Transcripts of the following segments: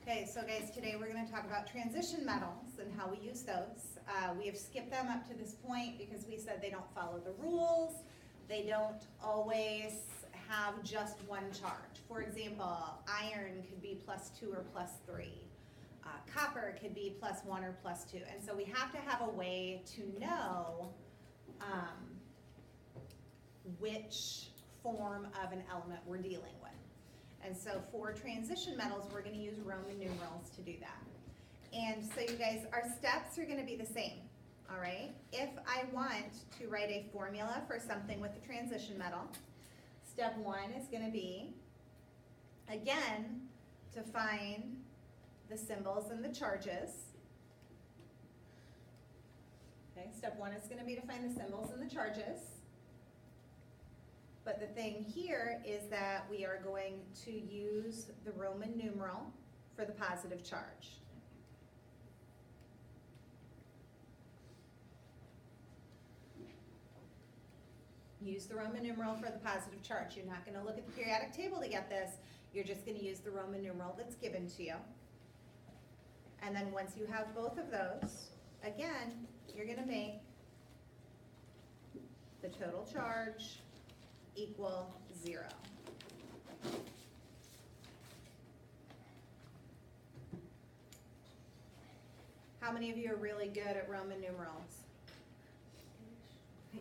Okay, so guys, today we're going to talk about transition metals and how we use those. We have skipped them up to this point because we said they don't follow the rules. They don't always have just one charge. For example, iron could be +2 or +3. Copper could be +1 or +2. And so we have to have a way to know which form of an element we're dealing with. And so for transition metals, we're going to use Roman numerals to do that. And so you guys, our steps are going to be the same, all right? If I want to write a formula for something with a transition metal, step 1 is going to be, again, to find the symbols and the charges. Okay, step 1 is going to be to find the symbols and the charges. But the thing here is that we are going to use the Roman numeral for the positive charge. Use the Roman numeral for the positive charge. You're not going to look at the periodic table to get this. You're just going to use the Roman numeral that's given to you. And then once you have both of those, again, you're going to make the total charge equal 0. How many of you are really good at Roman numerals?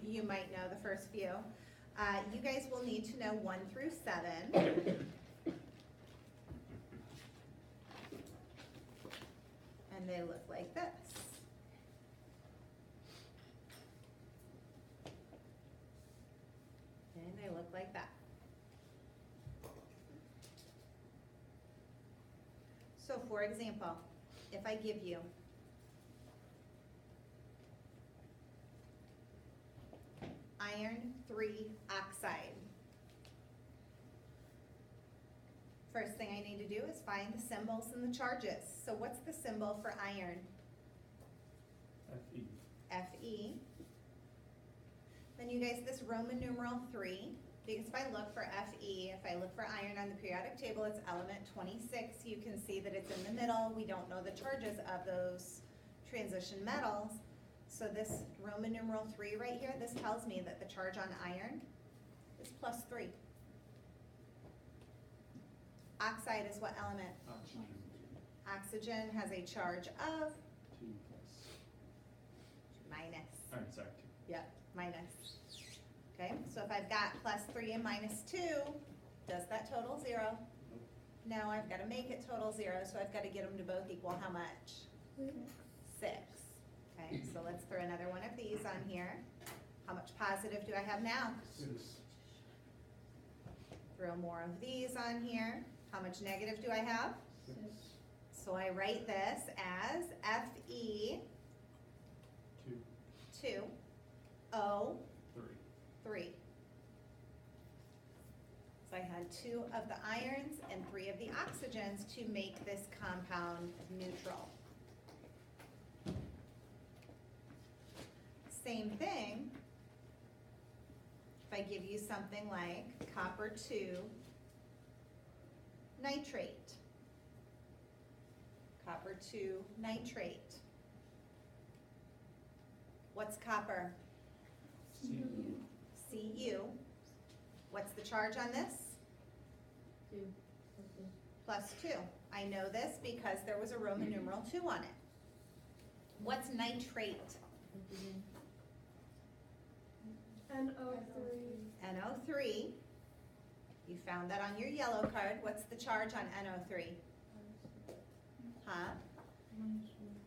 You might know the first few. You guys will need to know 1 through 7. And they look like this. And they look like that. So for example, if I give you iron 3 oxide, first thing I need to do is find the symbols and the charges. So what's the symbol for iron? Fe. Fe. Then you guys, this Roman numeral 3, because if I look for Fe, if I look for iron on the periodic table, it's element 26. You can see that it's in the middle. We don't know the charges of those transition metals. So this Roman numeral 3 right here, this tells me that the charge on iron is +3. Oxide is what element? Oxygen. Oxygen has a charge of 2 plus. minus. Alright, sorry. 2. Yep, minus. Okay, so if I've got +3 and -2, does that total 0? Nope. No, I've got to make it total 0, so I've got to get them to both equal how much? 6. Okay, so let's throw another one of these on here. How much positive do I have now? 6. Throw more of these on here. How much negative do I have? 6. So I write this as Fe 2. 2 O 3. 3. So I had 2 of the irons and 3 of the oxygens to make this compound neutral. Same thing, if I give you something like copper 2 nitrate. Copper 2 nitrate. What's copper? Cu. Cu. What's the charge on this? 2. +2. I know this because there was a Roman numeral 2 on it. What's nitrate? NO3. NO3. You found that on your yellow card. What's the charge on NO3? Huh?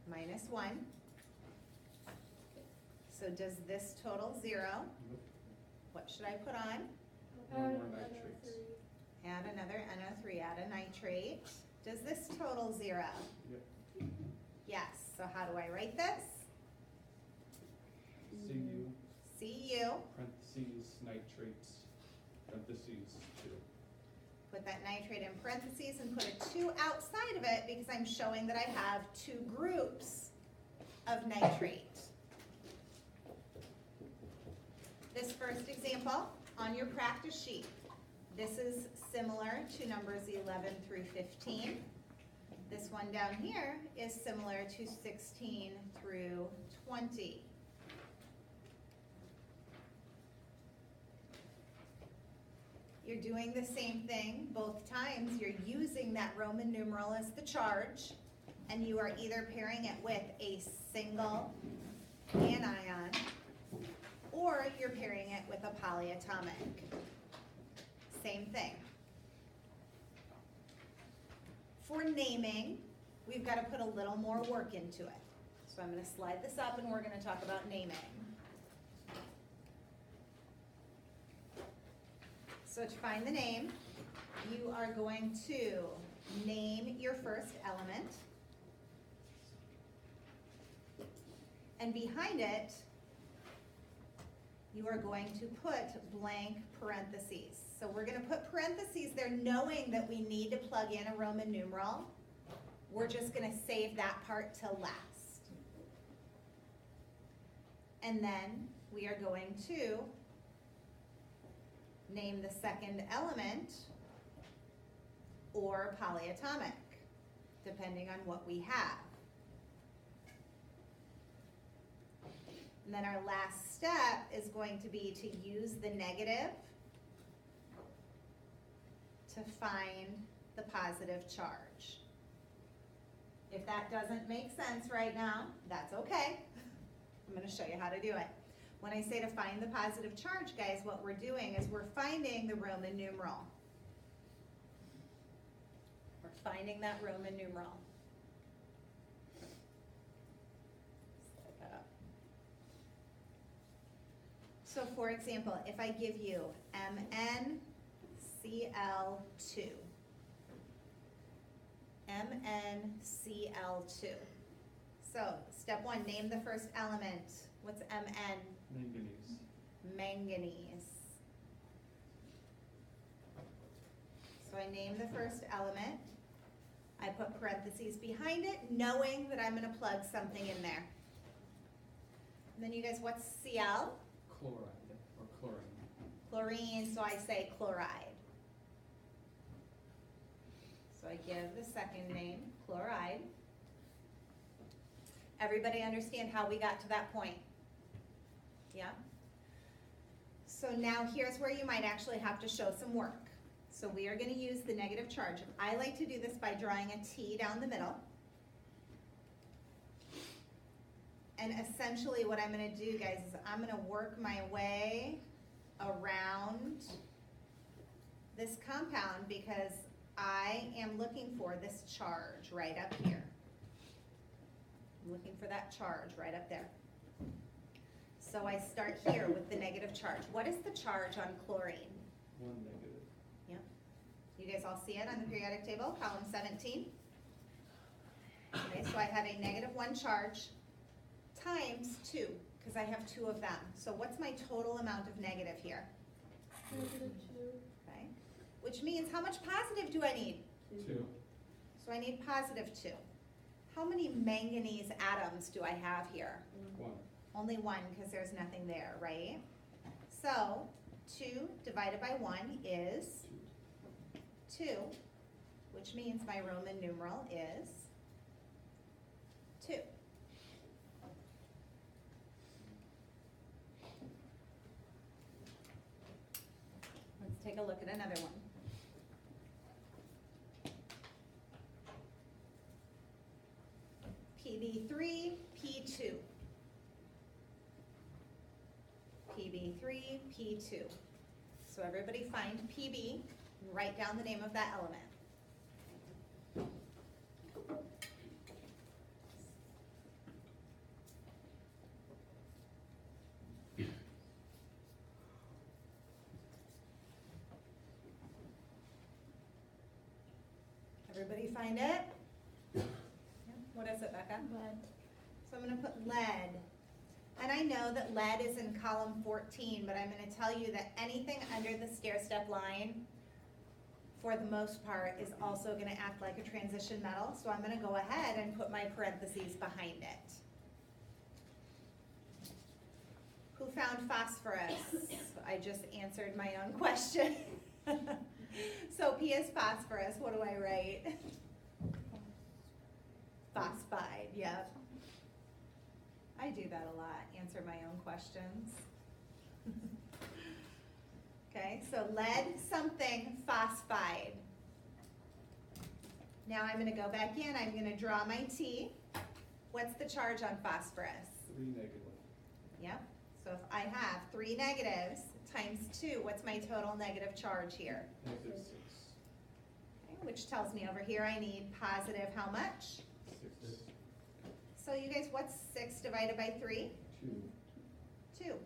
-1. So does this total 0? Nope. What should I put on? One more nitrates. Add another NO3, add a nitrate. Does this total 0? Yep. Yes. So how do I write this? Cu. Cu. Parentheses, nitrates, parentheses, 2. Put that nitrate in parentheses and put a 2 outside of it because I'm showing that I have 2 groups of nitrate. This first example on your practice sheet, this is similar to numbers 11 through 15. This this one down here is similar to 16 through 20. You're doing the same thing both times. You're using that Roman numeral as the charge, and you are either pairing it with a single anion, or you're pairing it with a polyatomic. Same thing. For naming, we've got to put a little more work into it. So I'm going to slide this up and we're going to talk about naming. So to find the name, you are going to name your first element. And behind it, you are going to put blank parentheses. So we're going to put parentheses there knowing that we need to plug in a Roman numeral. We're just going to save that part till last. And then we are going to name the second element or polyatomic, depending on what we have. And then our last step is going to be to use the negative to find the positive charge. If that doesn't make sense right now, that's okay. I'm going to show you how to do it. When I say to find the positive charge, guys, what we're doing is we're finding the Roman numeral. We're finding that Roman numeral. Slide that up. So for example, if I give you MnCl2, MnCl2. So step one, name the first element. What's Mn? Manganese. Manganese. So I name the first element. I put parentheses behind it, knowing that I'm going to plug something in there. And then you guys, what's Cl? Chloride or chlorine. Chlorine, so I say chloride. So I give the second name, chloride. Everybody understand how we got to that point? Yeah? So now here's where you might actually have to show some work. So we are going to use the negative charge. I like to do this by drawing a T down the middle. And essentially what I'm going to do, guys, is I'm going to work my way around this compound because I am looking for this charge right up here. I'm looking for that charge right up there. So I start here with the negative charge. What is the charge on chlorine? 1 negative. Yep. You guys all see it on the periodic table, column 17. Okay, so I have a -1 charge times 2, because I have 2 of them. So what's my total amount of negative here? Okay. Which means how much positive do I need? 2. So I need +2. How many manganese atoms do I have here? 1. Only 1, because there's nothing there, right? So 2 divided by 1 is 2, which means my Roman numeral is 2. Let's take a look at another one. PB3, P2. PB3, P2. So everybody find PB and write down the name of that element. Everybody find it? Yep. What is it, Becca? Lead. So I'm going to put lead. And I know that lead is in column 14, but I'm going to tell you that anything under the stair-step line, for the most part, is also going to act like a transition metal. So I'm going to go ahead and put my parentheses behind it. Who found phosphorus? I just answered my own question. So P is phosphorus. What do I write? phosphide, yep. I do that a lot, answer my own questions. Okay, so lead something phosphide. Now I'm gonna go back in, I'm gonna draw my T. What's the charge on phosphorus? 3 negative. Yep, so if I have 3 negatives times 2, what's my total negative charge here? -6. Okay, which tells me over here I need positive how much? 6. So you guys, what's 6 divided by 3? 2. 2.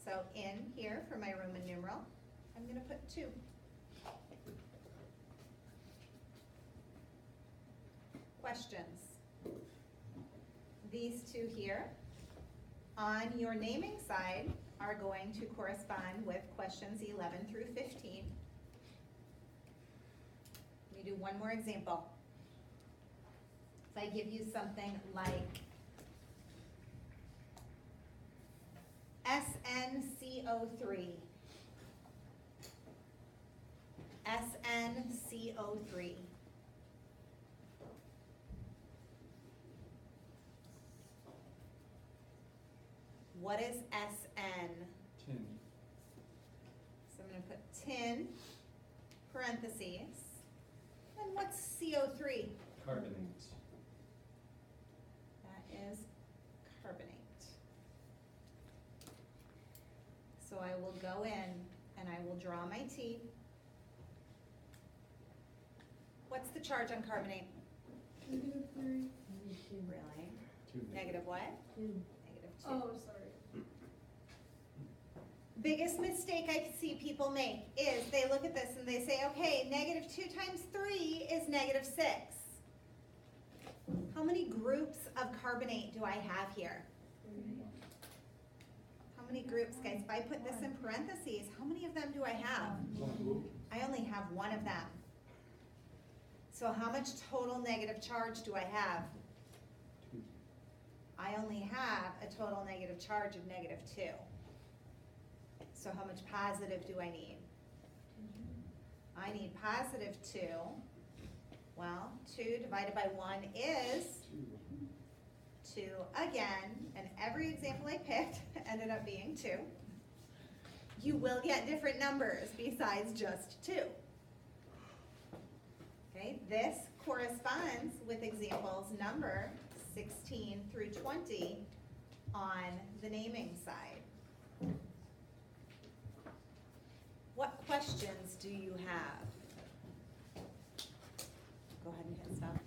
So in here for my Roman numeral, I'm gonna put 2. Questions? These two here on your naming side are going to correspond with questions 11 through 15. Let me do one more example. If I give you something like SnCO3. SnCO3. What is Sn? Tin. So I'm going to put tin, parentheses. And what's CO3? Carbonate. That is carbonate. So I will go in and I will draw my T. What's the charge on carbonate? -3. Really? 2 Negative what? 2. Negative 2. Oh, sorry. Biggest mistake I see people make is they look at this and they say, okay, -2 times 3 is -6. How many groups of carbonate do I have here? How many groups, guys? If I put this in parentheses, how many of them do I have? 1. I only have one of them. So how much total negative charge do I have? 2. I only have a total negative charge of -2. So how much positive do I need? I need positive 2. Well, 2 divided by 1 is 2. 2 again, and every example I picked ended up being 2. You will get different numbers besides just 2. Okay, this corresponds with examples number 16 through 20 on the naming side. What questions do you have? Go ahead and hit stop.